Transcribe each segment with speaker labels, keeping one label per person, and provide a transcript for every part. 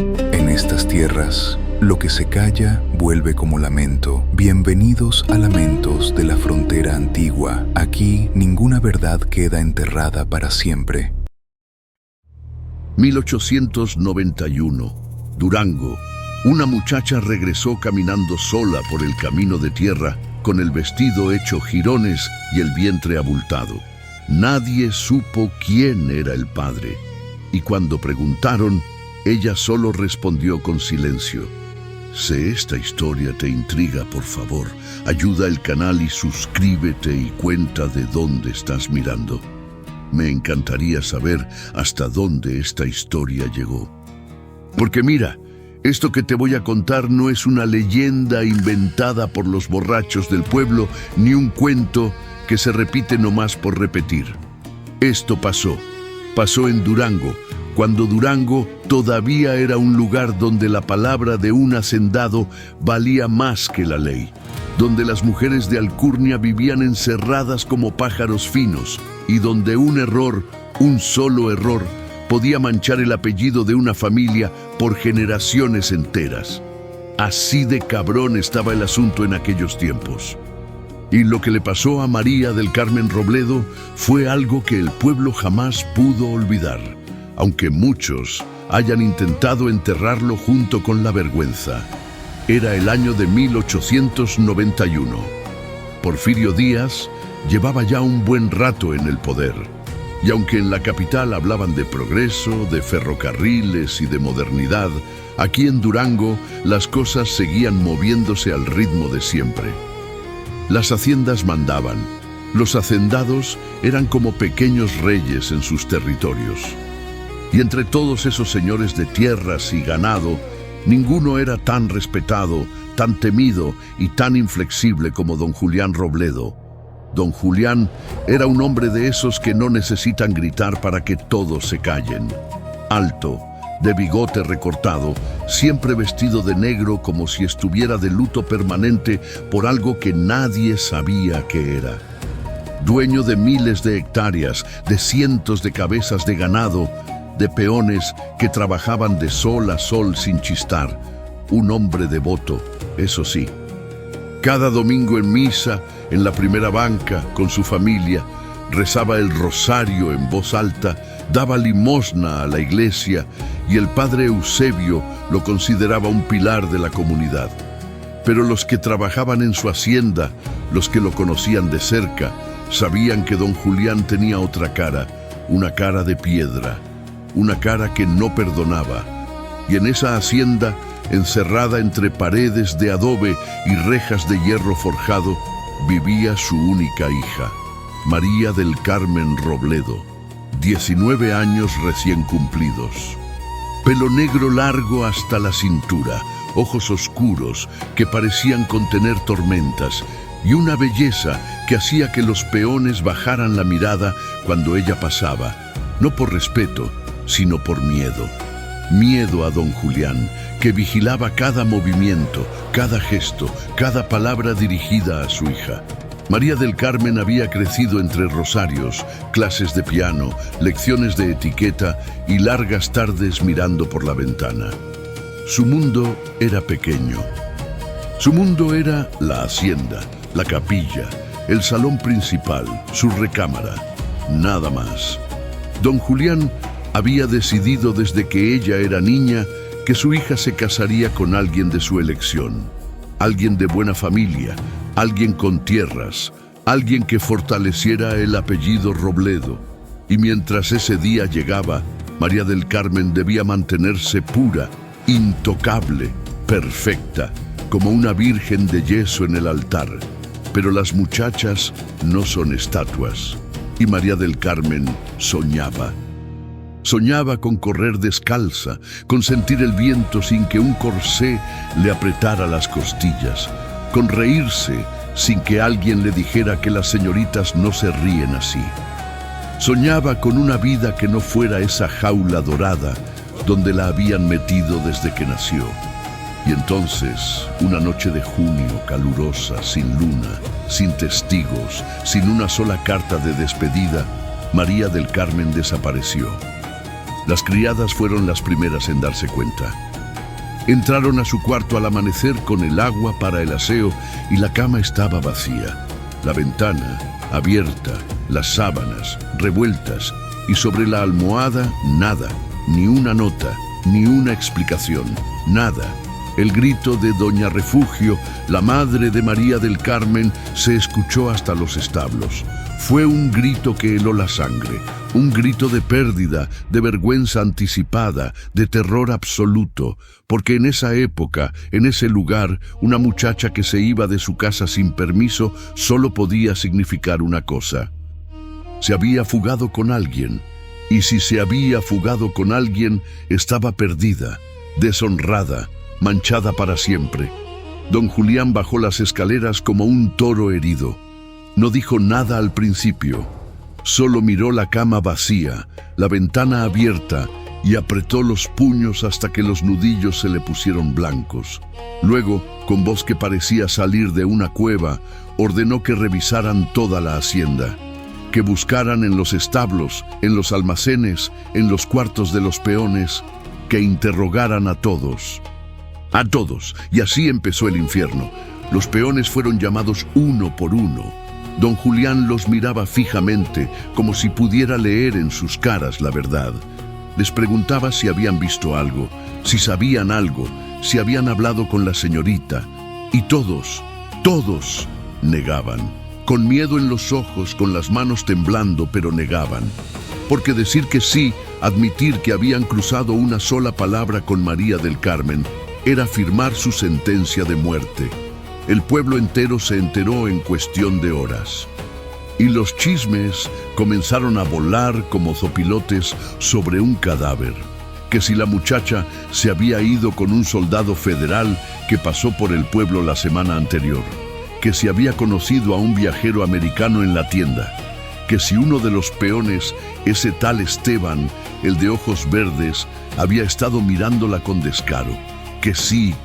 Speaker 1: En estas tierras, lo que se calla vuelve como lamento. Bienvenidos a Lamentos de la Frontera Antigua. Aquí ninguna verdad queda enterrada para siempre.
Speaker 2: 1891, Durango. Una muchacha regresó caminando sola por el camino de tierra, con el vestido hecho jirones y el vientre abultado. Nadie supo quién era el padre, y cuando preguntaron, ella solo respondió con silencio. Si esta historia te intriga, por favor, ayuda al canal y suscríbete y cuenta de dónde estás mirando. Me encantaría saber hasta dónde esta historia llegó. Porque mira, esto que te voy a contar no es una leyenda inventada por los borrachos del pueblo, ni un cuento que se repite nomás por repetir. Esto pasó en Durango, cuando Durango todavía era un lugar donde la palabra de un hacendado valía más que la ley, donde las mujeres de alcurnia vivían encerradas como pájaros finos, y donde un error, un solo error, podía manchar el apellido de una familia por generaciones enteras. Así de cabrón estaba el asunto en aquellos tiempos. Y lo que le pasó a María del Carmen Robledo fue algo que el pueblo jamás pudo olvidar, aunque muchos hayan intentado enterrarlo junto con la vergüenza. Era el año de 1891. Porfirio Díaz llevaba ya un buen rato en el poder, y aunque en la capital hablaban de progreso, de ferrocarriles y de modernidad, aquí en Durango las cosas seguían moviéndose al ritmo de siempre. Las haciendas mandaban. Los hacendados eran como pequeños reyes en sus territorios. Y entre todos esos señores de tierras y ganado, ninguno era tan respetado, tan temido y tan inflexible como don Julián Robledo. Don Julián era un hombre de esos que no necesitan gritar para que todos se callen. Alto, de bigote recortado, siempre vestido de negro como si estuviera de luto permanente por algo que nadie sabía qué era. Dueño de miles de hectáreas, de cientos de cabezas de ganado, de peones que trabajaban de sol a sol sin chistar. Un hombre devoto, eso sí. Cada domingo en misa, en la primera banca, con su familia, rezaba el rosario en voz alta, daba limosna a la iglesia y el padre Eusebio lo consideraba un pilar de la comunidad. Pero los que trabajaban en su hacienda, los que lo conocían de cerca, sabían que don Julián tenía otra cara, una cara de piedra, una cara que no perdonaba. Y en esa hacienda, encerrada entre paredes de adobe y rejas de hierro forjado, vivía su única hija, María del Carmen Robledo, 19 años recién cumplidos. Pelo negro largo hasta la cintura, ojos oscuros que parecían contener tormentas y una belleza que hacía que los peones bajaran la mirada cuando ella pasaba, no por respeto, sino por miedo. Miedo a don Julián, que vigilaba cada movimiento, cada gesto, cada palabra dirigida a su hija. María del Carmen había crecido entre rosarios, clases de piano, lecciones de etiqueta y largas tardes mirando por la ventana. Su mundo era pequeño. Su mundo era la hacienda, la capilla, el salón principal, su recámara, nada más. Don Julián había decidido desde que ella era niña que su hija se casaría con alguien de su elección, alguien de buena familia, alguien con tierras, alguien que fortaleciera el apellido Robledo. Y mientras ese día llegaba, María del Carmen debía mantenerse pura, intocable, perfecta, como una virgen de yeso en el altar. Pero las muchachas no son estatuas, y María del Carmen soñaba. Soñaba con correr descalza, con sentir el viento sin que un corsé le apretara las costillas, con reírse sin que alguien le dijera que las señoritas no se ríen así. Soñaba con una vida que no fuera esa jaula dorada donde la habían metido desde que nació. Y entonces, una noche de junio calurosa, sin luna, sin testigos, sin una sola carta de despedida, María del Carmen desapareció. Las criadas fueron las primeras en darse cuenta. Entraron a su cuarto al amanecer con el agua para el aseo y la cama estaba vacía. La ventana abierta, las sábanas revueltas y sobre la almohada nada, ni una nota, ni una explicación, nada. El grito de Doña Refugio, la madre de María del Carmen, se escuchó hasta los establos. Fue un grito que heló la sangre, un grito de pérdida, de vergüenza anticipada, de terror absoluto, porque en esa época, en ese lugar, una muchacha que se iba de su casa sin permiso solo podía significar una cosa: se había fugado con alguien, y si se había fugado con alguien, estaba perdida, deshonrada, manchada para siempre. Don Julián bajó las escaleras como un toro herido. No dijo nada al principio, solo miró la cama vacía, la ventana abierta y apretó los puños hasta que los nudillos se le pusieron blancos. Luego, con voz que parecía salir de una cueva, ordenó que revisaran toda la hacienda, que buscaran en los establos, en los almacenes, en los cuartos de los peones, que interrogaran a todos. A todos, y así empezó el infierno. Los peones fueron llamados uno por uno. Don Julián los miraba fijamente, como si pudiera leer en sus caras la verdad. Les preguntaba si habían visto algo, si sabían algo, si habían hablado con la señorita. Y todos negaban. Con miedo en los ojos, con las manos temblando, pero negaban. Porque decir que sí, admitir que habían cruzado una sola palabra con María del Carmen, era firmar su sentencia de muerte. El pueblo entero se enteró en cuestión de horas. Y los chismes comenzaron a volar como zopilotes sobre un cadáver. Que si la muchacha se había ido con un soldado federal que pasó por el pueblo la semana anterior. Que si había conocido a un viajero americano en la tienda. Que si uno de los peones, ese tal Esteban, el de ojos verdes, había estado mirándola con descaro. Que sí.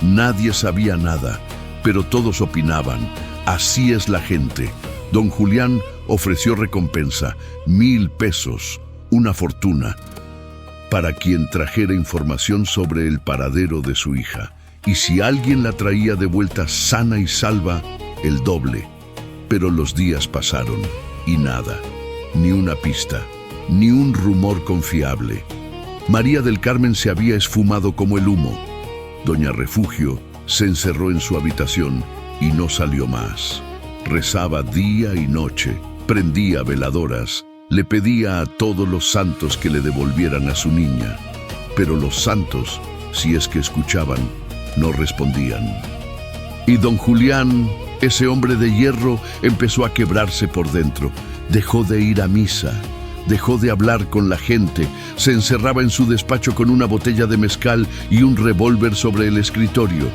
Speaker 2: Nadie sabía nada, pero todos opinaban. Así es la gente. Don Julián ofreció recompensa, 1,000 pesos, una fortuna, para quien trajera información sobre el paradero de su hija. Y si alguien la traía de vuelta sana y salva, el doble. Pero los días pasaron y nada, ni una pista, ni un rumor confiable. María del Carmen se había esfumado como el humo. Doña Refugio se encerró en su habitación y no salió más. Rezaba día y noche, prendía veladoras, le pedía a todos los santos que le devolvieran a su niña. Pero los santos, si es que escuchaban, no respondían. Y don Julián, ese hombre de hierro, empezó a quebrarse por dentro. Dejó de ir a misa. Dejó de hablar con la gente, se encerraba en su despacho con una botella de mezcal y un revólver sobre el escritorio.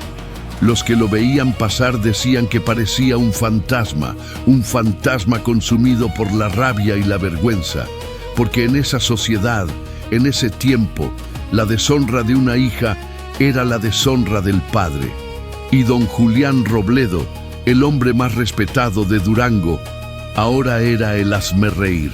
Speaker 2: Los que lo veían pasar decían que parecía un fantasma consumido por la rabia y la vergüenza, porque en esa sociedad, en ese tiempo, la deshonra de una hija era la deshonra del padre. Y don Julián Robledo, el hombre más respetado de Durango, ahora era el hazmerreír.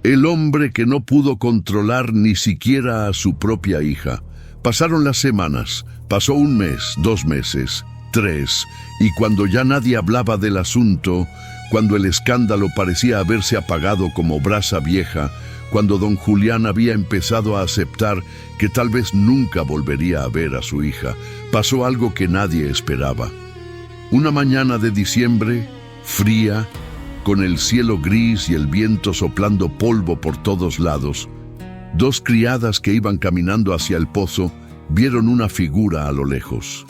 Speaker 2: El hombre que no pudo controlar ni siquiera a su propia hija. Pasaron las semanas, pasó 1 mes, 2 meses, 3, y cuando ya nadie hablaba del asunto, cuando el escándalo parecía haberse apagado como brasa vieja, cuando don Julián había empezado a aceptar que tal vez nunca volvería a ver a su hija, pasó algo que nadie esperaba. Una mañana de diciembre, fría, con el cielo gris y el viento soplando polvo por todos lados, 2 criadas que iban caminando hacia el pozo vieron una figura a lo lejos.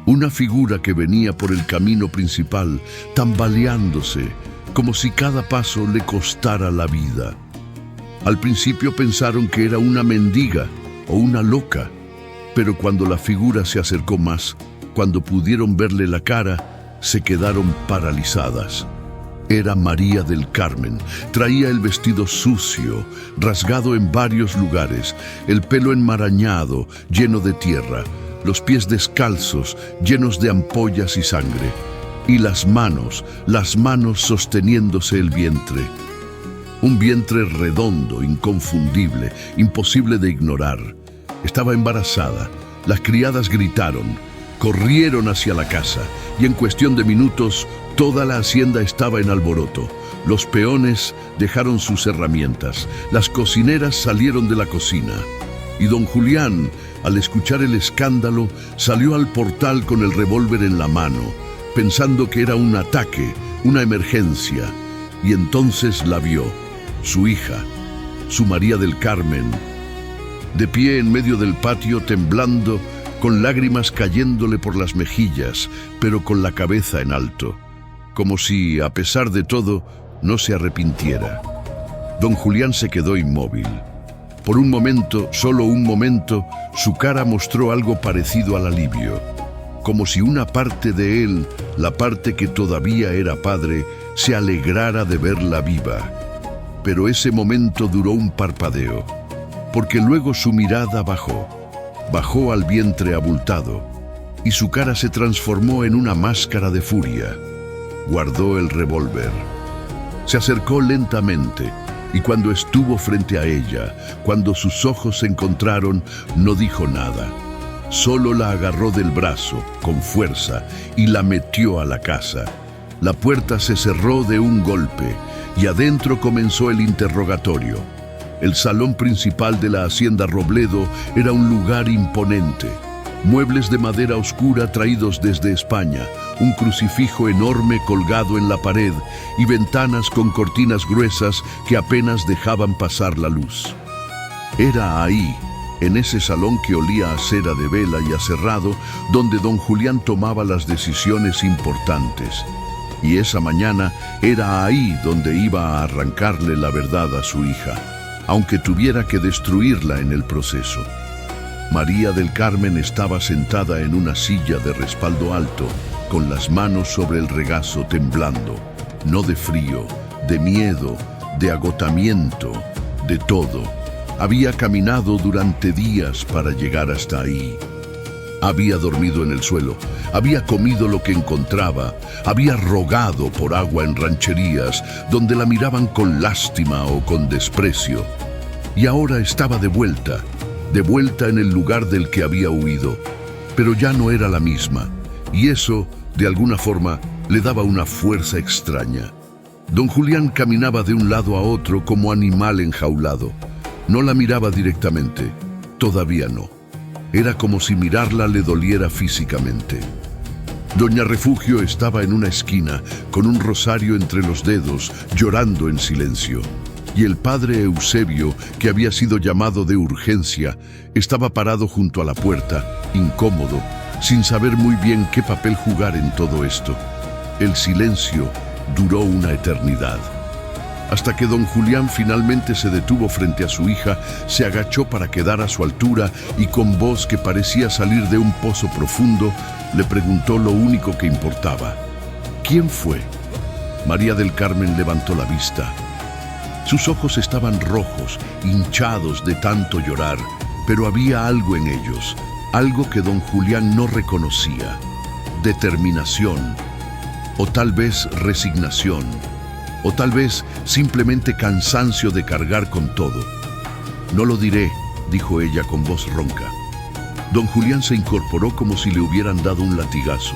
Speaker 2: Una figura que venía por el camino principal, tambaleándose, como si cada paso le costara la vida. Al principio pensaron que era una mendiga o una loca, pero cuando la figura se acercó más, cuando pudieron verle la cara, se quedaron paralizadas. Era María del Carmen. Traía el vestido sucio, rasgado en varios lugares, el pelo enmarañado, lleno de tierra, los pies descalzos, llenos de ampollas y sangre, y las manos sosteniéndose el vientre. Un vientre redondo, inconfundible, imposible de ignorar. Estaba embarazada. Las criadas gritaron, corrieron hacia la casa y en cuestión de minutos toda la hacienda estaba en alboroto. Los peones dejaron sus herramientas, las cocineras salieron de la cocina y don Julián, al escuchar el escándalo, salió al portal con el revólver en la mano, pensando que era un ataque, una emergencia, y entonces la vio, su hija, su María del Carmen, de pie en medio del patio temblando, con lágrimas cayéndole por las mejillas, pero con la cabeza en alto, como si, a pesar de todo, no se arrepintiera. Don Julián se quedó inmóvil. Por un momento, solo un momento, su cara mostró algo parecido al alivio, como si una parte de él, la parte que todavía era padre, se alegrara de verla viva. Pero ese momento duró un parpadeo, porque luego su mirada bajó al vientre abultado, y su cara se transformó en una máscara de furia. Guardó el revólver. Se acercó lentamente, y cuando estuvo frente a ella, cuando sus ojos se encontraron, no dijo nada. Solo la agarró del brazo, con fuerza, y la metió a la casa. La puerta se cerró de un golpe, y adentro comenzó el interrogatorio. El salón principal de la hacienda Robledo era un lugar imponente. Muebles de madera oscura traídos desde España, un crucifijo enorme colgado en la pared y ventanas con cortinas gruesas que apenas dejaban pasar la luz. Era ahí, en ese salón que olía a cera de vela y aserrado, donde don Julián tomaba las decisiones importantes. Y esa mañana era ahí donde iba a arrancarle la verdad a su hija, aunque tuviera que destruirla en el proceso. María del Carmen estaba sentada en una silla de respaldo alto, con las manos sobre el regazo temblando, no de frío, de miedo, de agotamiento, de todo. Había caminado durante días para llegar hasta ahí. Había dormido en el suelo, había comido lo que encontraba, había rogado por agua en rancherías donde la miraban con lástima o con desprecio. Y ahora estaba de vuelta en el lugar del que había huido, pero ya no era la misma, y eso, de alguna forma, le daba una fuerza extraña. Don Julián caminaba de un lado a otro como animal enjaulado. No la miraba directamente, todavía no. Era como si mirarla le doliera físicamente. Doña Refugio estaba en una esquina, con un rosario entre los dedos, llorando en silencio. Y el padre Eusebio, que había sido llamado de urgencia, estaba parado junto a la puerta, incómodo, sin saber muy bien qué papel jugar en todo esto. El silencio duró una eternidad. Hasta que don Julián finalmente se detuvo frente a su hija, se agachó para quedar a su altura y con voz que parecía salir de un pozo profundo, le preguntó lo único que importaba. ¿Quién fue? María del Carmen levantó la vista. Sus ojos estaban rojos, hinchados de tanto llorar, pero había algo en ellos, algo que don Julián no reconocía. Determinación, o tal vez resignación, o tal vez simplemente cansancio de cargar con todo. No lo diré, dijo ella con voz ronca. Don Julián se incorporó como si le hubieran dado un latigazo.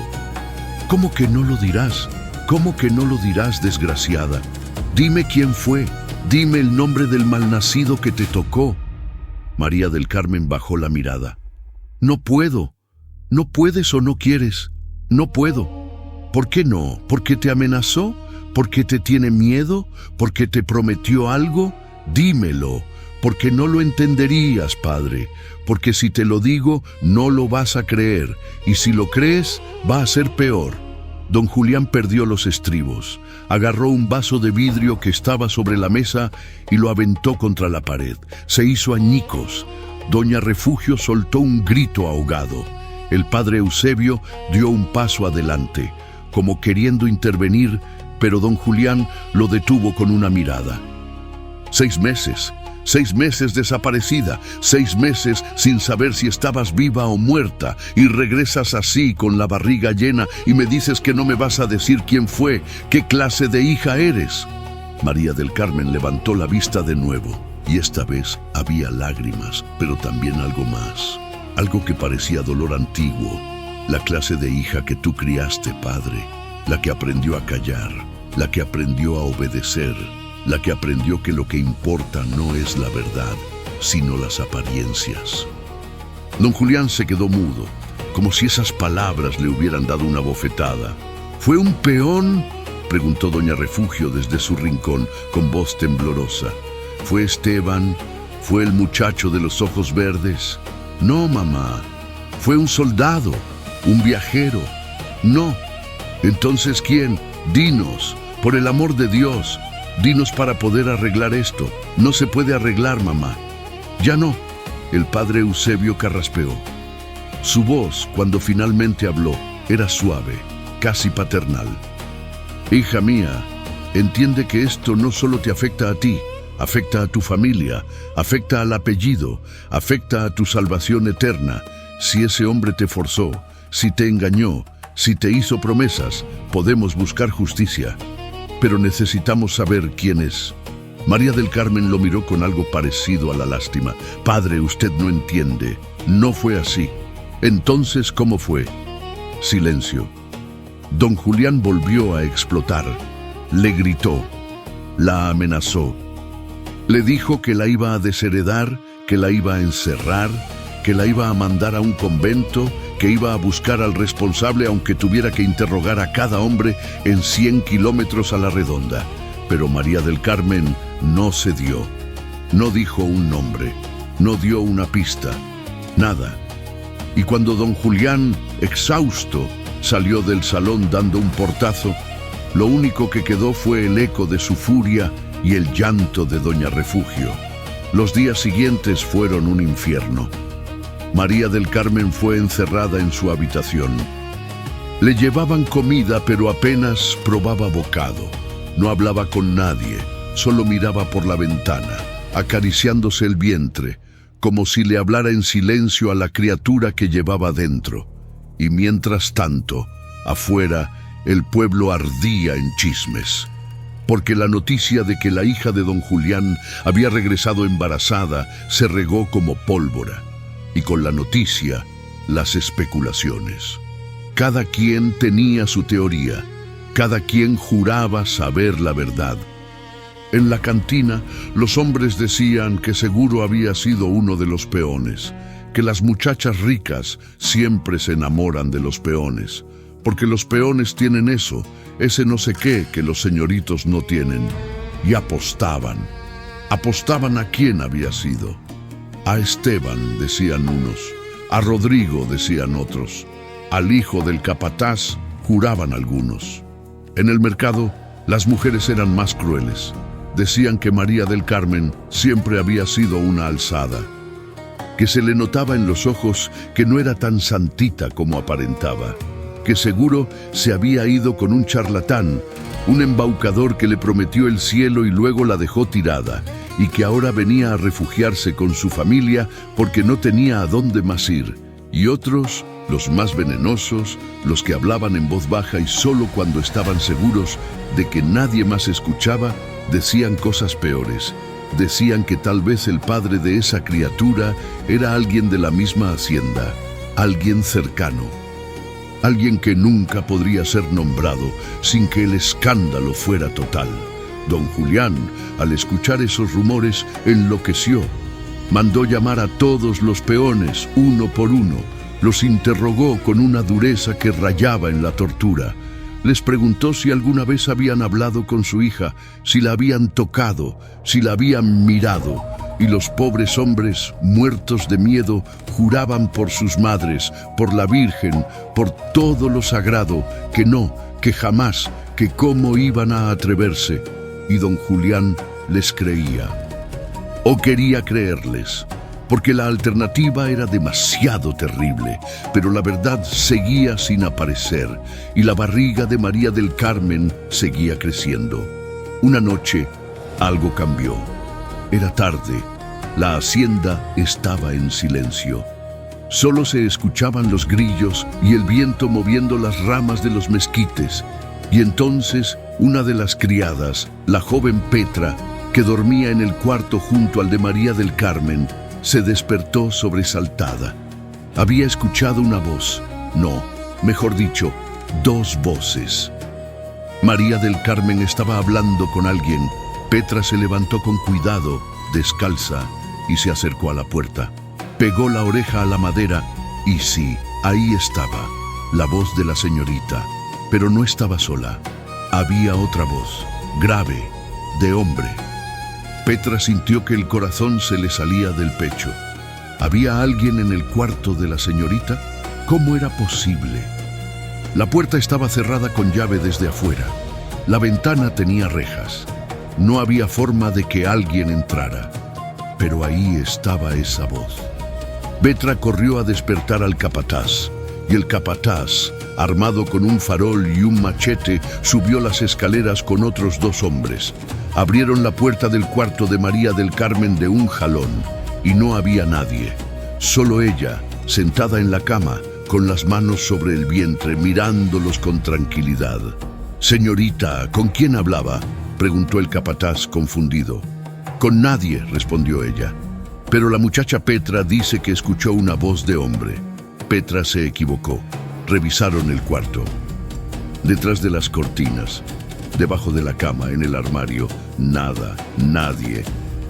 Speaker 2: ¿Cómo que no lo dirás? ¿Cómo que no lo dirás, desgraciada? Dime quién fue. Dime el nombre del malnacido que te tocó. María del Carmen bajó la mirada. No puedo. ¿No puedes o no quieres? No puedo. ¿Por qué no? ¿Porque te amenazó? ¿Porque te tiene miedo? ¿Porque te prometió algo? Dímelo, porque no lo entenderías, padre. Porque si te lo digo, no lo vas a creer. Y si lo crees, va a ser peor. Don Julián perdió los estribos. Agarró un vaso de vidrio que estaba sobre la mesa y lo aventó contra la pared. Se hizo añicos. Doña Refugio soltó un grito ahogado. El padre Eusebio dio un paso adelante, como queriendo intervenir, pero don Julián lo detuvo con una mirada. 6 meses desaparecida, 6 meses sin saber si estabas viva o muerta, y regresas así con la barriga llena y me dices que no me vas a decir quién fue, qué clase de hija eres. María del Carmen levantó la vista de nuevo. Y esta vez había lágrimas, pero también algo más. Algo que parecía dolor antiguo. La clase de hija que tú criaste, padre. La que aprendió a callar. La que aprendió a obedecer. La que aprendió que lo que importa no es la verdad, sino las apariencias. Don Julián se quedó mudo, como si esas palabras le hubieran dado una bofetada. ¿Fue un peón?, preguntó doña Refugio desde su rincón, con voz temblorosa. ¿Fue Esteban? ¿Fue el muchacho de los ojos verdes? No, mamá. ¿Fue un soldado? ¿Un viajero? No. Entonces, ¿quién? Dinos, por el amor de Dios, dinos para poder arreglar esto. No se puede arreglar, mamá. Ya no. El padre Eusebio carraspeó. Su voz, cuando finalmente habló, era suave, casi paternal. Hija mía, entiende que esto no solo te afecta a ti, afecta a tu familia, afecta al apellido, afecta a tu salvación eterna. Si ese hombre te forzó, si te engañó, si te hizo promesas, podemos buscar justicia. Pero necesitamos saber quién es. María del Carmen lo miró con algo parecido a la lástima. Padre, usted no entiende. No fue así. Entonces, ¿cómo fue? Silencio. Don Julián volvió a explotar. Le gritó. La amenazó. Le dijo que la iba a desheredar, que la iba a encerrar, que la iba a mandar a un convento, que iba a buscar al responsable aunque tuviera que interrogar a cada hombre en 100 kilómetros a la redonda. Pero María del Carmen no cedió. No dijo un nombre, no dio una pista, nada. Y cuando don Julián, exhausto, salió del salón dando un portazo, lo único que quedó fue el eco de su furia y el llanto de doña Refugio. Los días siguientes fueron un infierno. María del Carmen fue encerrada en su habitación. Le llevaban comida, pero apenas probaba bocado. No hablaba con nadie, solo miraba por la ventana, acariciándose el vientre, como si le hablara en silencio a la criatura que llevaba dentro. Y mientras tanto, afuera, el pueblo ardía en chismes. Porque la noticia de que la hija de don Julián había regresado embarazada se regó como pólvora. Y con la noticia, las especulaciones. Cada quien tenía su teoría. Cada quien juraba saber la verdad. En la cantina, los hombres decían que seguro había sido uno de los peones, que las muchachas ricas siempre se enamoran de los peones, porque los peones tienen eso, ese no sé qué que los señoritos no tienen. Y apostaban. ¿Apostaban a quién había sido? A Esteban, decían unos. A Rodrigo, decían otros. Al hijo del capataz, juraban algunos. En el mercado, las mujeres eran más crueles. Decían que María del Carmen siempre había sido una alzada, que se le notaba en los ojos que no era tan santita como aparentaba, que seguro se había ido con un charlatán, un embaucador que le prometió el cielo y luego la dejó tirada, y que ahora venía a refugiarse con su familia porque no tenía a dónde más ir. Y otros, los más venenosos, los que hablaban en voz baja y solo cuando estaban seguros de que nadie más escuchaba, decían cosas peores. Decían que tal vez el padre de esa criatura era alguien de la misma hacienda, alguien cercano, alguien que nunca podría ser nombrado sin que el escándalo fuera total. Don Julián, al escuchar esos rumores, enloqueció. Mandó llamar a todos los peones, uno por uno. Los interrogó con una dureza que rayaba en la tortura. Les preguntó si alguna vez habían hablado con su hija, si la habían tocado, si la habían mirado. Y los pobres hombres, muertos de miedo, juraban por sus madres, por la Virgen, por todo lo sagrado, que no, que jamás, que cómo iban a atreverse. Y don Julián les creía. O quería creerles, porque la alternativa era demasiado terrible, pero la verdad seguía sin aparecer, y la barriga de María del Carmen seguía creciendo. Una noche, algo cambió. Era tarde, la hacienda estaba en silencio. Solo se escuchaban los grillos y el viento moviendo las ramas de los mezquites, y entonces una de las criadas, la joven Petra, que dormía en el cuarto junto al de María del Carmen, se despertó sobresaltada. Había escuchado una voz, no, mejor dicho, dos voces. María del Carmen estaba hablando con alguien. Petra se levantó con cuidado, descalza, y se acercó a la puerta. Pegó la oreja a la madera y sí, ahí estaba, la voz de la señorita. Pero no estaba sola. Había otra voz, grave, de hombre. Petra sintió que el corazón se le salía del pecho. ¿Había alguien en el cuarto de la señorita? ¿Cómo era posible? La puerta estaba cerrada con llave desde afuera. La ventana tenía rejas. No había forma de que alguien entrara. Pero ahí estaba esa voz. Petra corrió a despertar al capataz, y el capataz, armado con un farol y un machete, subió las escaleras con otros dos hombres. Abrieron la puerta del cuarto de María del Carmen de un jalón, y no había nadie. Solo ella, sentada en la cama, con las manos sobre el vientre, mirándolos con tranquilidad. «Señorita, ¿con quién hablaba?», preguntó el capataz confundido. «Con nadie», respondió ella. Pero la muchacha Petra dice que escuchó una voz de hombre. Petra se equivocó. Revisaron el cuarto. Detrás de las cortinas, debajo de la cama, en el armario, nada, nadie.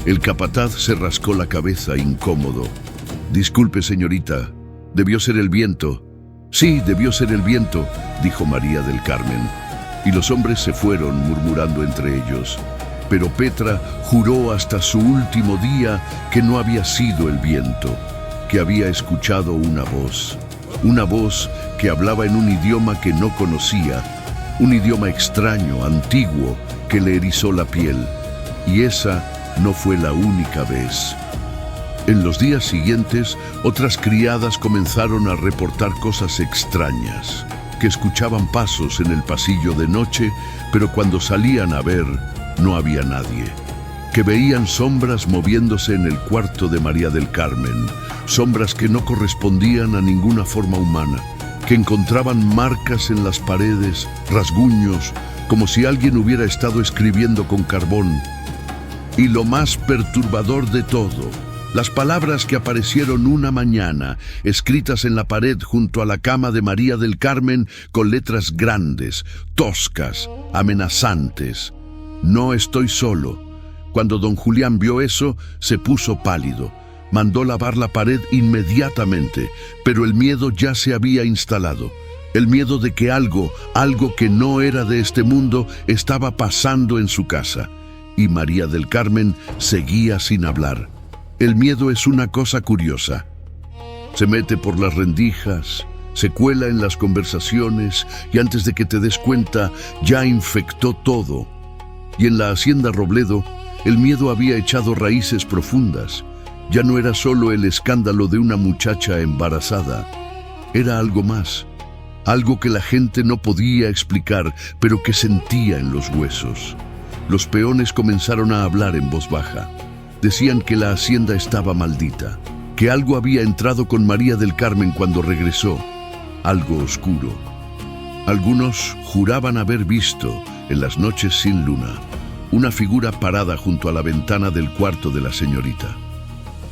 Speaker 2: El capataz se rascó la cabeza incómodo. «Disculpe, señorita, debió ser el viento». «Sí, debió ser el viento», dijo María del Carmen. Y los hombres se fueron murmurando entre ellos. Pero Petra juró hasta su último día que no había sido el viento, que había escuchado una voz que hablaba en un idioma que no conocía, un idioma extraño, antiguo, que le erizó la piel. Y esa no fue la única vez. En los días siguientes, otras criadas comenzaron a reportar cosas extrañas, que escuchaban pasos en el pasillo de noche, pero cuando salían a ver, no había nadie. Que veían sombras moviéndose en el cuarto de María del Carmen, sombras que no correspondían a ninguna forma humana, que encontraban marcas en las paredes, rasguños, como si alguien hubiera estado escribiendo con carbón. Y lo más perturbador de todo, las palabras que aparecieron una mañana, escritas en la pared junto a la cama de María del Carmen con letras grandes, toscas, amenazantes. «No estoy solo». Cuando don Julián vio eso, se puso pálido. Mandó lavar la pared inmediatamente, pero el miedo ya se había instalado. El miedo de que algo que no era de este mundo, estaba pasando en su casa. Y María del Carmen seguía sin hablar. El miedo es una cosa curiosa. Se mete por las rendijas, se cuela en las conversaciones y antes de que te des cuenta, ya infectó todo. Y en la hacienda Robledo, el miedo había echado raíces profundas. Ya no era solo el escándalo de una muchacha embarazada. Era algo más, algo que la gente no podía explicar, pero que sentía en los huesos. Los peones comenzaron a hablar en voz baja. Decían que la hacienda estaba maldita, que algo había entrado con María del Carmen cuando regresó, algo oscuro. Algunos juraban haber visto, en las noches sin luna, una figura parada junto a la ventana del cuarto de la señorita.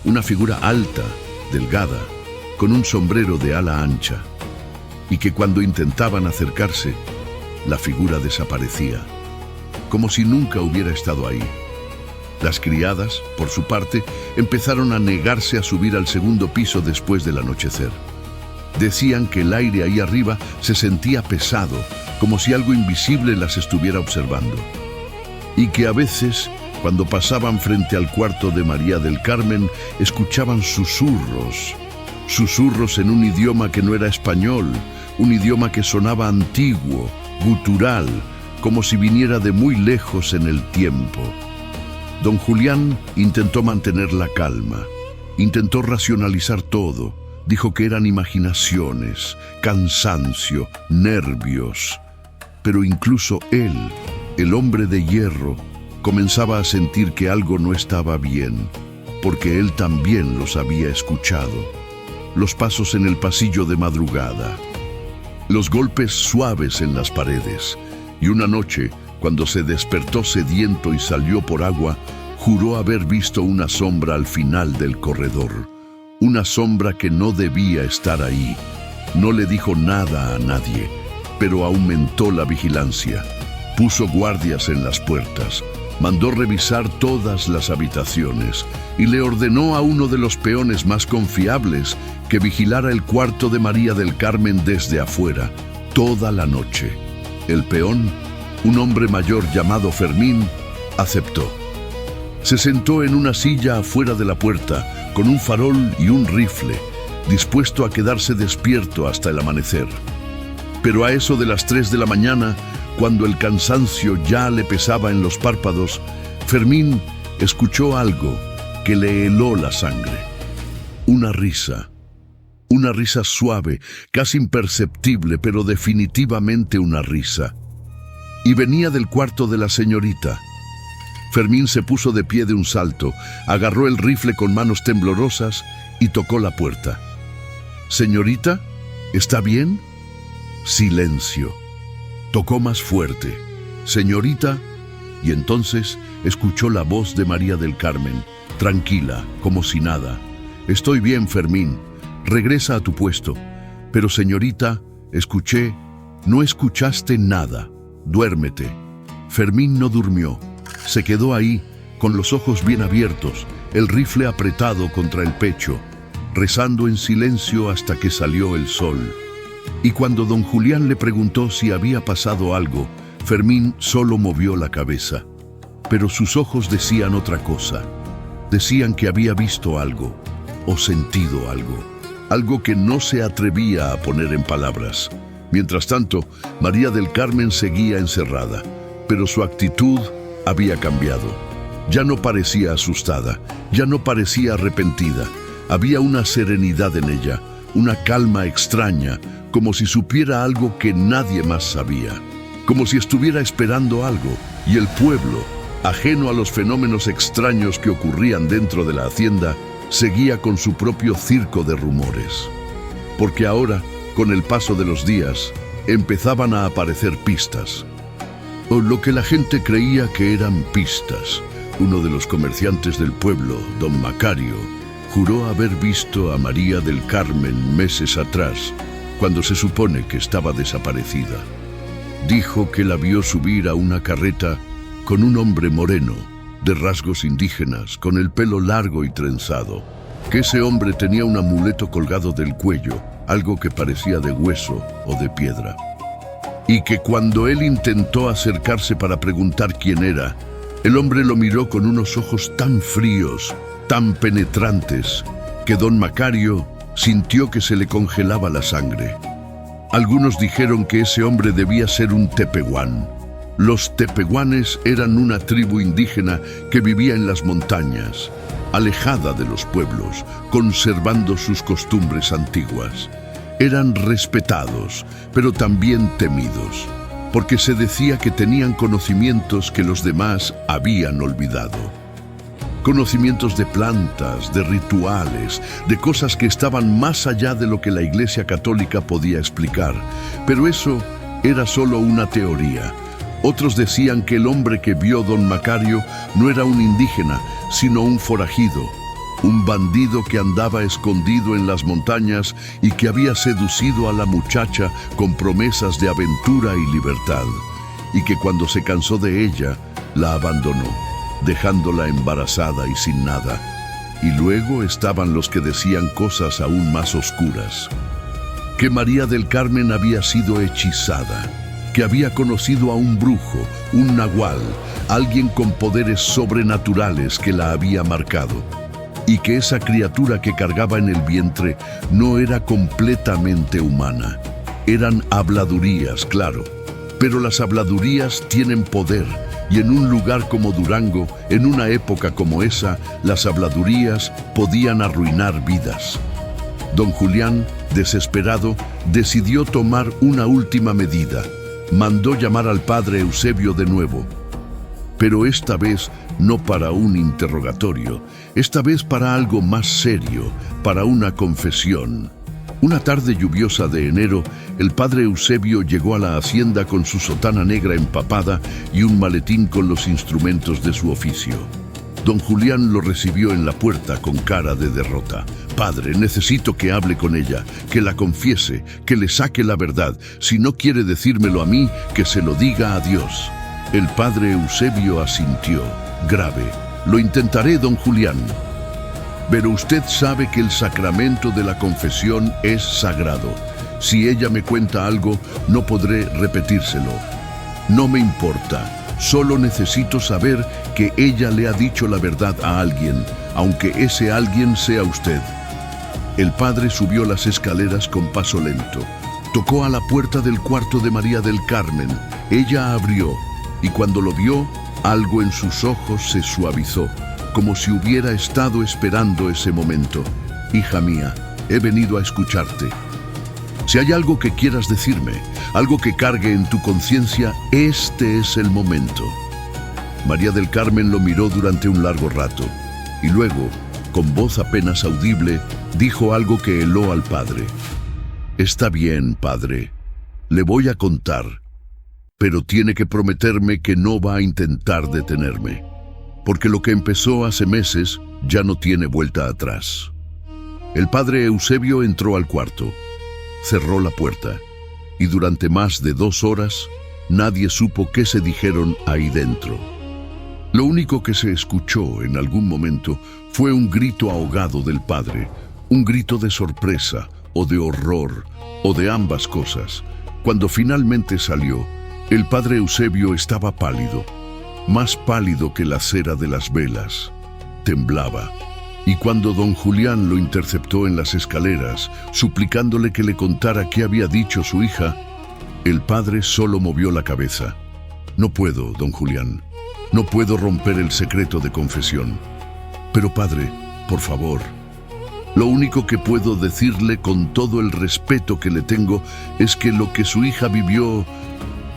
Speaker 2: Una figura alta, delgada, con un sombrero de ala ancha, y que cuando intentaban acercarse, la figura desaparecía, como si nunca hubiera estado ahí. Las criadas, por su parte, empezaron a negarse a subir al segundo piso después del anochecer. Decían que el aire ahí arriba se sentía pesado, como si algo invisible las estuviera observando. Y que a veces, cuando pasaban frente al cuarto de María del Carmen, escuchaban susurros en un idioma que no era español, un idioma que sonaba antiguo, gutural, como si viniera de muy lejos en el tiempo. Don Julián intentó mantener la calma, intentó racionalizar todo. Dijo que eran imaginaciones, cansancio, nervios. Pero incluso él, el hombre de hierro, comenzaba a sentir que algo no estaba bien, porque él también los había escuchado. Los pasos en el pasillo de madrugada, los golpes suaves en las paredes, y una noche, cuando se despertó sediento y salió por agua, juró haber visto una sombra al final del corredor, una sombra que no debía estar ahí. No le dijo nada a nadie, pero aumentó la vigilancia. Puso guardias en las puertas, mandó revisar todas las habitaciones y le ordenó a uno de los peones más confiables que vigilara el cuarto de María del Carmen desde afuera, toda la noche. El peón, un hombre mayor llamado Fermín, aceptó. Se sentó en una silla afuera de la puerta, con un farol y un rifle, dispuesto a quedarse despierto hasta el amanecer. Pero a eso de las 3 de la mañana, cuando el cansancio ya le pesaba en los párpados, Fermín escuchó algo que le heló la sangre. Una risa suave, casi imperceptible, pero definitivamente una risa. Y venía del cuarto de la señorita. Fermín se puso de pie de un salto, agarró el rifle con manos temblorosas y tocó la puerta. «Señorita, ¿está bien?» Silencio. Tocó más fuerte. «Señorita», y entonces escuchó la voz de María del Carmen, tranquila, como si nada. «Estoy bien, Fermín. Regresa a tu puesto. Pero, señorita, escuché». «No escuchaste nada. Duérmete». Fermín no durmió. Se quedó ahí, con los ojos bien abiertos, el rifle apretado contra el pecho, rezando en silencio hasta que salió el sol. Y cuando don Julián le preguntó si había pasado algo, Fermín solo movió la cabeza. Pero sus ojos decían otra cosa. Decían que había visto algo, o sentido algo, algo que no se atrevía a poner en palabras. Mientras tanto, María del Carmen seguía encerrada, pero su actitud había cambiado. Ya no parecía asustada, ya no parecía arrepentida. Había una serenidad en ella, una calma extraña, como si supiera algo que nadie más sabía, como si estuviera esperando algo, y el pueblo, ajeno a los fenómenos extraños que ocurrían dentro de la hacienda, seguía con su propio circo de rumores. Porque ahora, con el paso de los días, empezaban a aparecer pistas. O lo que la gente creía que eran pistas. Uno de los comerciantes del pueblo, don Macario, juró haber visto a María del Carmen meses atrás, cuando se supone que estaba desaparecida. Dijo que la vio subir a una carreta con un hombre moreno, de rasgos indígenas, con el pelo largo y trenzado, que ese hombre tenía un amuleto colgado del cuello, algo que parecía de hueso o de piedra. Y que cuando él intentó acercarse para preguntar quién era, el hombre lo miró con unos ojos tan fríos, tan penetrantes, que don Macario sintió que se le congelaba la sangre. Algunos dijeron que ese hombre debía ser un tepehuán. Los tepehuanes eran una tribu indígena que vivía en las montañas, alejada de los pueblos, conservando sus costumbres antiguas. Eran respetados, pero también temidos, porque se decía que tenían conocimientos que los demás habían olvidado. Conocimientos de plantas, de rituales, de cosas que estaban más allá de lo que la Iglesia Católica podía explicar. Pero eso era solo una teoría. Otros decían que el hombre que vio don Macario no era un indígena, sino un forajido, un bandido que andaba escondido en las montañas y que había seducido a la muchacha con promesas de aventura y libertad, y que cuando se cansó de ella, la abandonó, dejándola embarazada y sin nada. Y luego estaban los que decían cosas aún más oscuras. Que María del Carmen había sido hechizada, que había conocido a un brujo, un nahual, alguien con poderes sobrenaturales que la había marcado, y que esa criatura que cargaba en el vientre no era completamente humana. Eran habladurías, claro, pero las habladurías tienen poder, y en un lugar como Durango, en una época como esa, las habladurías podían arruinar vidas. Don Julián, desesperado, decidió tomar una última medida. Mandó llamar al padre Eusebio de nuevo, pero esta vez no para un interrogatorio, esta vez para algo más serio, para una confesión. Una tarde lluviosa de enero, el padre Eusebio llegó a la hacienda con su sotana negra empapada y un maletín con los instrumentos de su oficio. Don Julián lo recibió en la puerta con cara de derrota. «Padre, necesito que hable con ella, que la confiese, que le saque la verdad. Si no quiere decírmelo a mí, que se lo diga a Dios». El padre Eusebio asintió. «Grave. Lo intentaré, don Julián. Pero usted sabe que el sacramento de la confesión es sagrado. Si ella me cuenta algo, no podré repetírselo. No me importa. Solo necesito saber que ella le ha dicho la verdad a alguien, aunque ese alguien sea usted». El padre subió las escaleras con paso lento. Tocó a la puerta del cuarto de María del Carmen. Ella abrió, y cuando lo vio, algo en sus ojos se suavizó, como si hubiera estado esperando ese momento. «Hija mía, he venido a escucharte. Si hay algo que quieras decirme, algo que cargue en tu conciencia, este es el momento». María del Carmen lo miró durante un largo rato, y luego, con voz apenas audible, dijo algo que heló al padre. «Está bien, padre. Le voy a contar. Pero tiene que prometerme que no va a intentar detenerme, porque lo que empezó hace meses ya no tiene vuelta atrás». El padre Eusebio entró al cuarto, cerró la puerta, y durante más de 2 horas nadie supo qué se dijeron ahí dentro. Lo único que se escuchó en algún momento fue un grito ahogado del padre, un grito de sorpresa o de horror, o de ambas cosas. Cuando finalmente salió, el padre Eusebio estaba pálido, más pálido que la cera de las velas. Temblaba. Y cuando don Julián lo interceptó en las escaleras, suplicándole que le contara qué había dicho su hija, el padre solo movió la cabeza. «No puedo, don Julián. No puedo romper el secreto de confesión. Pero padre, por favor, lo único que puedo decirle con todo el respeto que le tengo es que lo que su hija vivió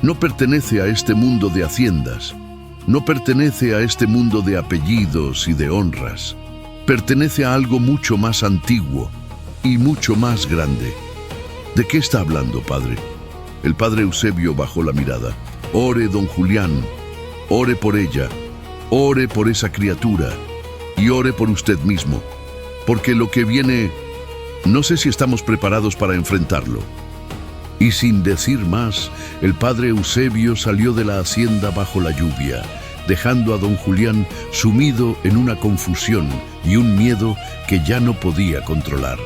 Speaker 2: no pertenece a este mundo de haciendas, no pertenece a este mundo de apellidos y de honras. Pertenece a algo mucho más antiguo y mucho más grande». «¿De qué está hablando, padre?». El padre Eusebio bajó la mirada. «Ore, don Julián. Ore por ella. Ore por esa criatura. Y ore por usted mismo. Porque lo que viene, no sé si estamos preparados para enfrentarlo». Y sin decir más, el padre Eusebio salió de la hacienda bajo la lluvia, dejando a don Julián sumido en una confusión y un miedo que ya no podía controlar.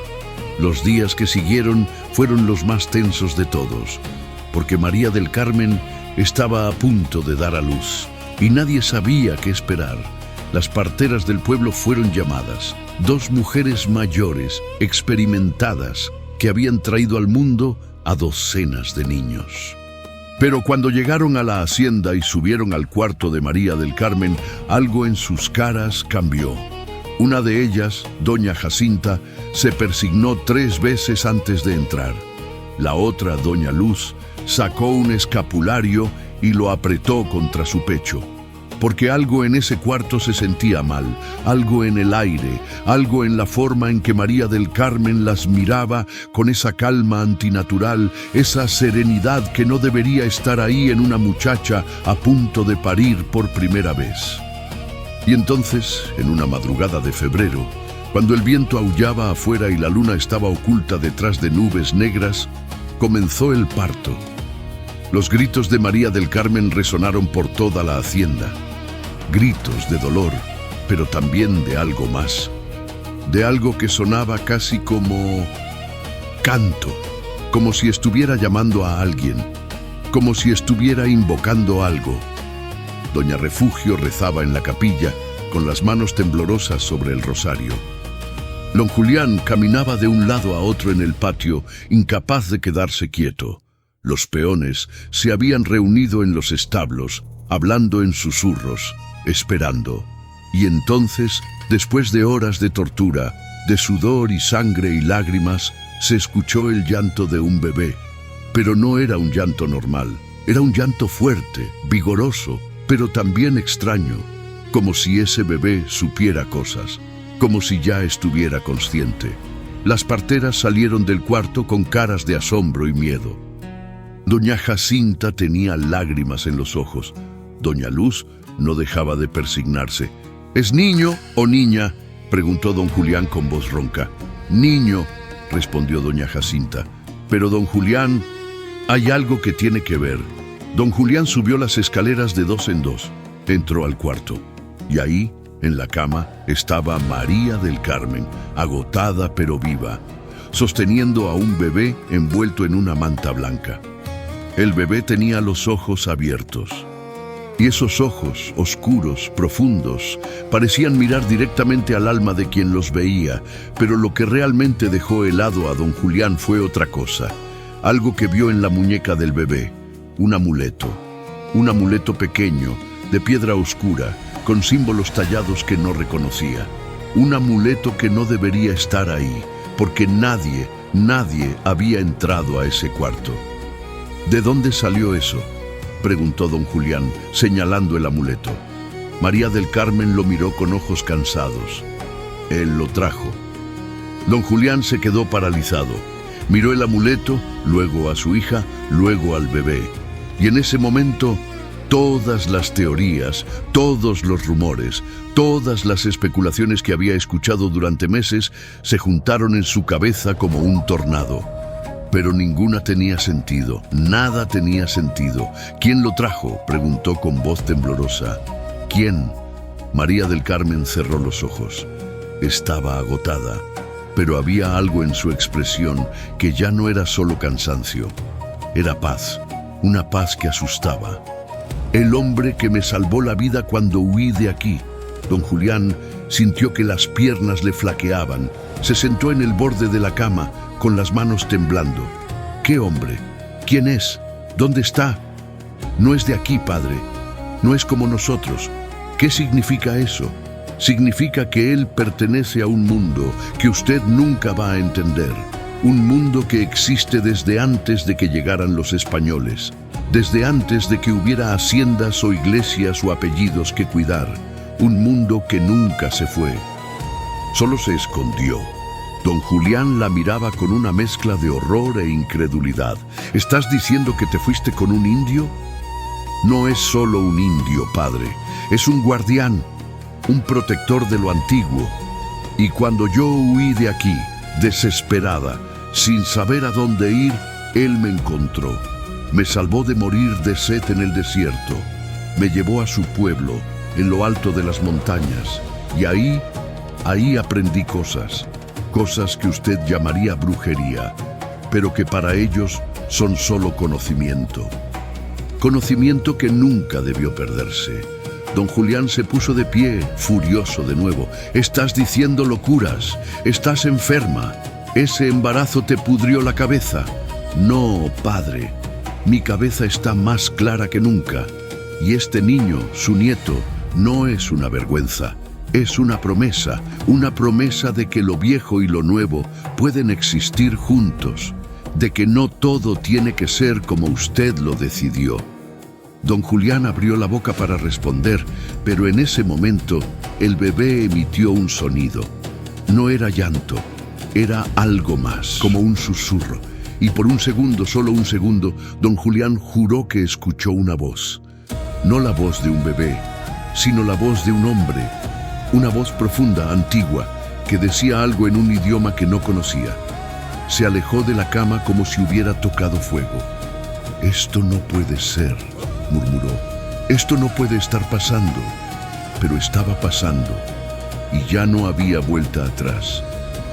Speaker 2: Los días que siguieron fueron los más tensos de todos, porque María del Carmen estaba a punto de dar a luz, y nadie sabía qué esperar. Las parteras del pueblo fueron llamadas, 2 mujeres mayores, experimentadas, que habían traído al mundo a docenas de niños. Pero cuando llegaron a la hacienda y subieron al cuarto de María del Carmen, algo en sus caras cambió. Una de ellas, doña Jacinta, se persignó 3 veces antes de entrar. La otra, doña Luz, sacó un escapulario y lo apretó contra su pecho, porque algo en ese cuarto se sentía mal, algo en el aire, algo en la forma en que María del Carmen las miraba con esa calma antinatural, esa serenidad que no debería estar ahí en una muchacha a punto de parir por primera vez. Y entonces, en una madrugada de febrero, cuando el viento aullaba afuera y la luna estaba oculta detrás de nubes negras, comenzó el parto. Los gritos de María del Carmen resonaron por toda la hacienda. Gritos de dolor, pero también de algo más. De algo que sonaba casi como canto, como si estuviera llamando a alguien, como si estuviera invocando algo. Doña Refugio rezaba en la capilla, con las manos temblorosas sobre el rosario. Don Julián caminaba de un lado a otro en el patio, incapaz de quedarse quieto. Los peones se habían reunido en los establos, hablando en susurros, esperando. Y entonces, después de horas de tortura, de sudor y sangre y lágrimas, se escuchó el llanto de un bebé. Pero no era un llanto normal, era un llanto fuerte, vigoroso, pero también extraño, como si ese bebé supiera cosas, como si ya estuviera consciente. Las parteras salieron del cuarto con caras de asombro y miedo. Doña Jacinta tenía lágrimas en los ojos. Doña Luz no dejaba de persignarse. ¿Es niño o niña?, preguntó don Julián con voz ronca. Niño, respondió doña Jacinta. Pero don Julián, hay algo que tiene que ver. Don Julián subió las escaleras de dos en dos, entró al cuarto, y ahí, en la cama, estaba María del Carmen, agotada pero viva, sosteniendo a un bebé envuelto en una manta blanca. El bebé tenía los ojos abiertos, y esos ojos, oscuros, profundos, parecían mirar directamente al alma de quien los veía, pero lo que realmente dejó helado a don Julián fue otra cosa, algo que vio en la muñeca del bebé, un amuleto pequeño, de piedra oscura, con símbolos tallados que no reconocía. Un amuleto que no debería estar ahí, porque nadie había entrado a ese cuarto. ¿De dónde salió eso?, preguntó don Julián, señalando el amuleto. María del Carmen lo miró con ojos cansados. Él lo trajo. Don Julián se quedó paralizado. Miró el amuleto, luego a su hija, luego al bebé. Y en ese momento, todas las teorías, todos los rumores, todas las especulaciones que había escuchado durante meses se juntaron en su cabeza como un tornado. Pero ninguna tenía sentido, nada tenía sentido. ¿Quién lo trajo?, preguntó con voz temblorosa. ¿Quién? María del Carmen cerró los ojos. Estaba agotada, pero había algo en su expresión que ya no era solo cansancio. Era paz, una paz que asustaba. El hombre que me salvó la vida cuando huí de aquí. Don Julián sintió que las piernas le flaqueaban. Se sentó en el borde de la cama, con las manos temblando. ¿Qué hombre? ¿Quién es? ¿Dónde está? No es de aquí, padre. No es como nosotros. ¿Qué significa eso? Significa que él pertenece a un mundo que usted nunca va a entender. Un mundo que existe desde antes de que llegaran los españoles. Desde antes de que hubiera haciendas o iglesias o apellidos que cuidar. Un mundo que nunca se fue. Solo se escondió. Don Julián la miraba con una mezcla de horror e incredulidad. ¿Estás diciendo que te fuiste con un indio? No es solo un indio, padre. Es un guardián, un protector de lo antiguo. Y cuando yo huí de aquí, desesperada, sin saber a dónde ir, él me encontró. Me salvó de morir de sed en el desierto. Me llevó a su pueblo, en lo alto de las montañas. Y ahí aprendí cosas que usted llamaría brujería, pero que para ellos son solo conocimiento. Conocimiento que nunca debió perderse. Don Julián se puso de pie, furioso de nuevo. Estás diciendo locuras, estás enferma, ese embarazo te pudrió la cabeza. No, padre, mi cabeza está más clara que nunca, y este niño, su nieto, no es una vergüenza. Es una promesa de que lo viejo y lo nuevo pueden existir juntos, de que no todo tiene que ser como usted lo decidió. Don Julián abrió la boca para responder, pero en ese momento el bebé emitió un sonido. No era llanto, era algo más, como un susurro. Y por un segundo, solo un segundo, don Julián juró que escuchó una voz. No la voz de un bebé, sino la voz de un hombre. Una voz profunda, antigua, que decía algo en un idioma que no conocía. Se alejó de la cama como si hubiera tocado fuego. Esto no puede ser, murmuró. Esto no puede estar pasando. Pero estaba pasando, y ya no había vuelta atrás.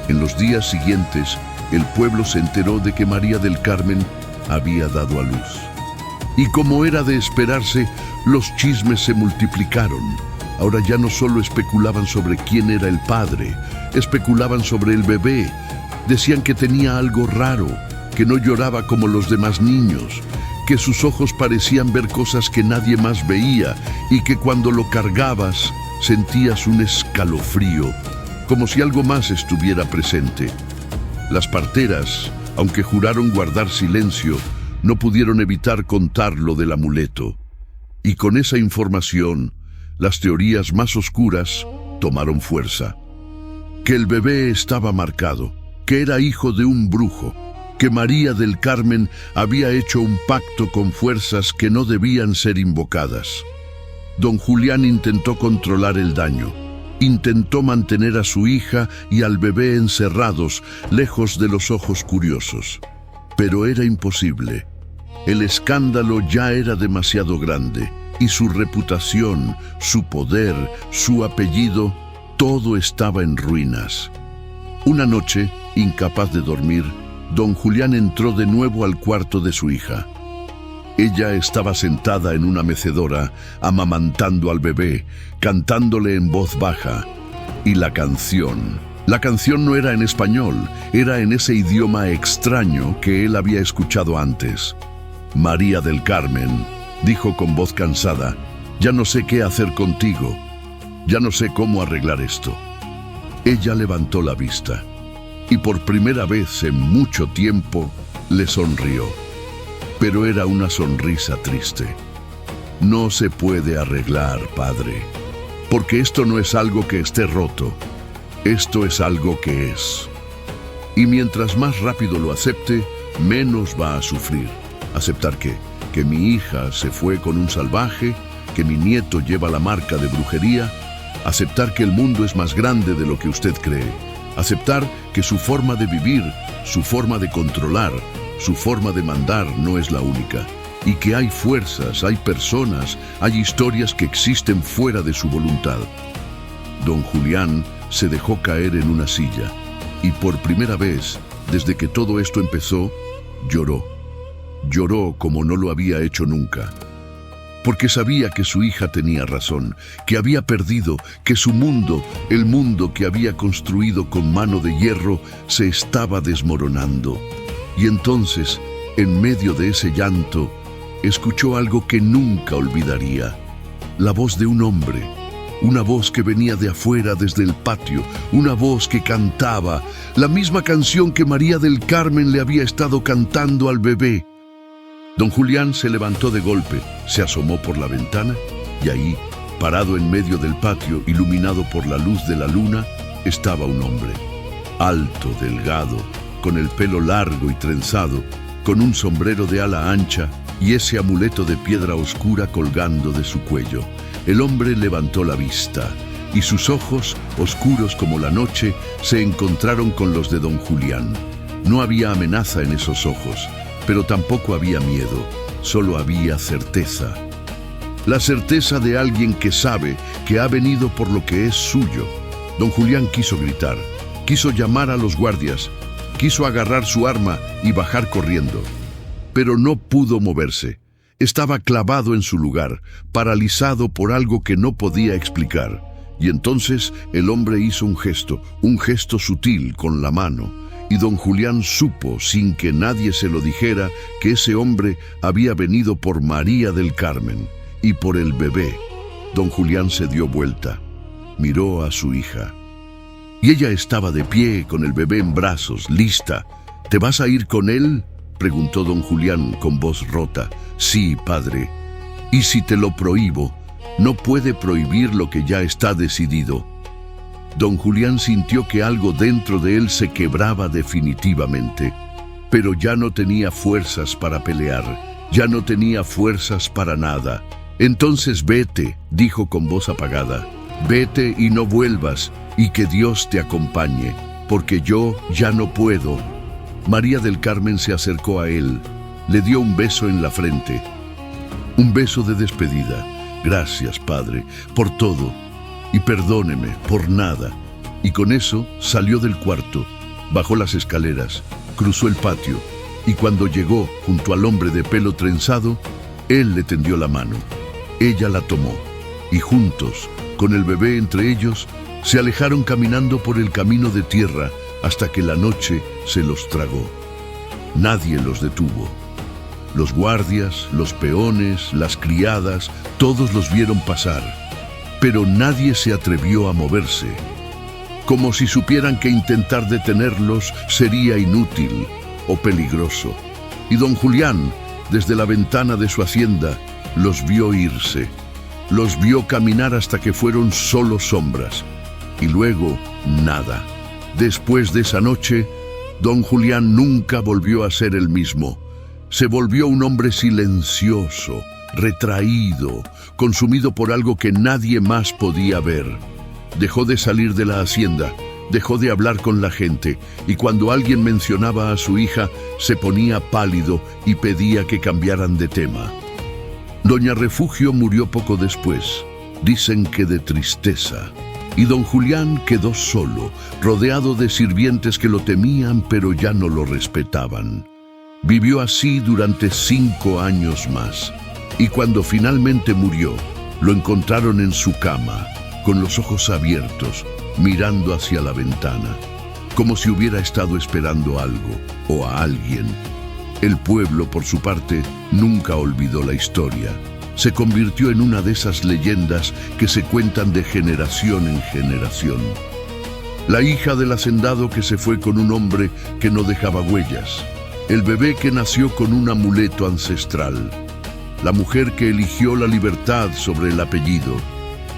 Speaker 2: En los días siguientes, el pueblo se enteró de que María del Carmen había dado a luz. Y como era de esperarse, los chismes se multiplicaron. Ahora ya no solo especulaban sobre quién era el padre, especulaban sobre el bebé. Decían que tenía algo raro, que no lloraba como los demás niños, que sus ojos parecían ver cosas que nadie más veía y que cuando lo cargabas sentías un escalofrío, como si algo más estuviera presente. Las parteras, aunque juraron guardar silencio, no pudieron evitar contar lo del amuleto. Y con esa información, las teorías más oscuras tomaron fuerza. Que el bebé estaba marcado, que era hijo de un brujo, que María del Carmen había hecho un pacto con fuerzas que no debían ser invocadas. Don Julián intentó controlar el daño. Intentó mantener a su hija y al bebé encerrados, lejos de los ojos curiosos. Pero era imposible. El escándalo ya era demasiado grande, y su reputación, su poder, su apellido, todo estaba en ruinas. Una noche, incapaz de dormir, don Julián entró de nuevo al cuarto de su hija. Ella estaba sentada en una mecedora, amamantando al bebé, cantándole en voz baja. Y la canción no era en español, era en ese idioma extraño que él había escuchado antes. María del Carmen, dijo con voz cansada, ya no sé qué hacer contigo, ya no sé cómo arreglar esto. Ella levantó la vista y por primera vez en mucho tiempo le sonrió. Pero era una sonrisa triste. No se puede arreglar, padre, porque esto no es algo que esté roto, esto es algo que es. Y mientras más rápido lo acepte, menos va a sufrir. ¿Aceptar qué? Que mi hija se fue con un salvaje, que mi nieto lleva la marca de brujería. Aceptar que el mundo es más grande de lo que usted cree. Aceptar que su forma de vivir, su forma de controlar, su forma de mandar no es la única. Y que hay fuerzas, hay personas, hay historias que existen fuera de su voluntad. Don Julián se dejó caer en una silla y por primera vez, desde que todo esto empezó, lloró. Lloró como no lo había hecho nunca. Porque sabía que su hija tenía razón, que había perdido, que su mundo, el mundo que había construido con mano de hierro, se estaba desmoronando. Y entonces, en medio de ese llanto, escuchó algo que nunca olvidaría. La voz de un hombre, una voz que venía de afuera desde el patio, una voz que cantaba, la misma canción que María del Carmen le había estado cantando al bebé. Don Julián se levantó de golpe, se asomó por la ventana y ahí, parado en medio del patio, iluminado por la luz de la luna, estaba un hombre. Alto, delgado, con el pelo largo y trenzado, con un sombrero de ala ancha y ese amuleto de piedra oscura colgando de su cuello. El hombre levantó la vista y sus ojos, oscuros como la noche, se encontraron con los de don Julián. No había amenaza en esos ojos, pero tampoco había miedo, solo había certeza. La certeza de alguien que sabe que ha venido por lo que es suyo. Don Julián quiso gritar, quiso llamar a los guardias, quiso agarrar su arma y bajar corriendo. Pero no pudo moverse. Estaba clavado en su lugar, paralizado por algo que no podía explicar. Y entonces el hombre hizo un gesto sutil con la mano. Y don Julián supo, sin que nadie se lo dijera, que ese hombre había venido por María del Carmen y por el bebé. Don Julián se dio vuelta, miró a su hija. Y ella estaba de pie con el bebé en brazos, lista. ¿Te vas a ir con él?, preguntó don Julián con voz rota. Sí, padre. ¿Y si te lo prohíbo? No puede prohibir lo que ya está decidido. Don Julián sintió que algo dentro de él se quebraba definitivamente, pero ya no tenía fuerzas para pelear, ya no tenía fuerzas para nada. Entonces vete, dijo con voz apagada, vete y no vuelvas, y que Dios te acompañe, porque yo ya no puedo. María del Carmen se acercó a él, le dio un beso en la frente, un beso de despedida. Gracias, padre, por todo. Y perdóneme por nada. Y con eso salió del cuarto, bajó las escaleras, cruzó el patio, y cuando llegó junto al hombre de pelo trenzado, él le tendió la mano. Ella la tomó, y juntos, con el bebé entre ellos, se alejaron caminando por el camino de tierra hasta que la noche se los tragó. Nadie los detuvo. Los guardias, los peones, las criadas, todos los vieron pasar. Pero nadie se atrevió a moverse, como si supieran que intentar detenerlos sería inútil o peligroso. Y don Julián, desde la ventana de su hacienda, los vio irse, los vio caminar hasta que fueron solo sombras, y luego nada. Después de esa noche, don Julián nunca volvió a ser el mismo. Se volvió un hombre silencioso, retraído, consumido por algo que nadie más podía ver. Dejó de salir de la hacienda, dejó de hablar con la gente, y cuando alguien mencionaba a su hija, se ponía pálido y pedía que cambiaran de tema. Doña Refugio murió poco después, dicen que de tristeza, y don Julián quedó solo, rodeado de sirvientes que lo temían pero ya no lo respetaban. Vivió así durante 5 años más, y cuando finalmente murió, lo encontraron en su cama, con los ojos abiertos, mirando hacia la ventana, como si hubiera estado esperando algo o a alguien. El pueblo, por su parte, nunca olvidó la historia. Se convirtió en una de esas leyendas que se cuentan de generación en generación. La hija del hacendado que se fue con un hombre que no dejaba huellas. El bebé que nació con un amuleto ancestral. La mujer que eligió la libertad sobre el apellido.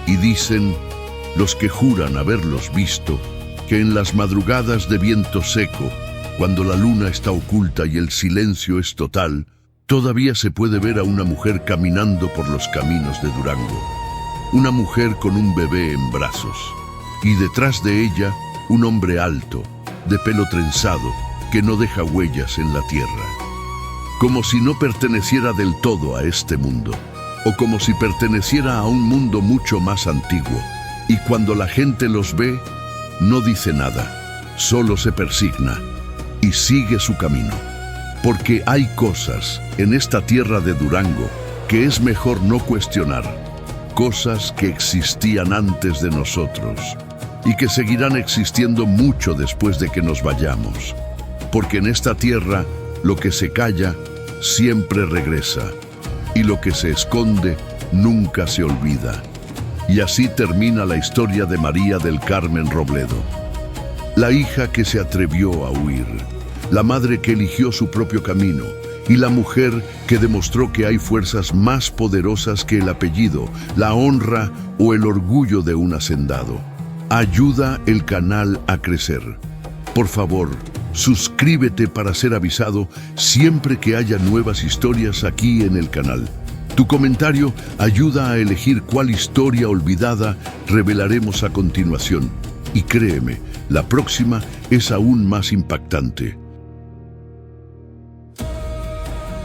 Speaker 2: Y dicen, los que juran haberlos visto, que en las madrugadas de viento seco, cuando la luna está oculta y el silencio es total, todavía se puede ver a una mujer caminando por los caminos de Durango. Una mujer con un bebé en brazos. Y detrás de ella, un hombre alto, de pelo trenzado, que no deja huellas en la tierra. Como si no perteneciera del todo a este mundo, o como si perteneciera a un mundo mucho más antiguo. Y cuando la gente los ve, no dice nada, solo se persigna y sigue su camino. Porque hay cosas en esta tierra de Durango que es mejor no cuestionar, cosas que existían antes de nosotros y que seguirán existiendo mucho después de que nos vayamos. Porque en esta tierra lo que se calla siempre regresa y lo que se esconde nunca se olvida. Y así termina la historia de María del Carmen Robledo, la hija que se atrevió a huir, la madre que eligió su propio camino y la mujer que demostró que hay fuerzas más poderosas que el apellido, la honra o el orgullo de un hacendado. Ayuda el canal a crecer. Por favor, suscríbete para ser avisado siempre que haya nuevas historias aquí en el canal. Tu comentario ayuda a elegir cuál historia olvidada revelaremos a continuación. Y créeme, la próxima es aún más impactante.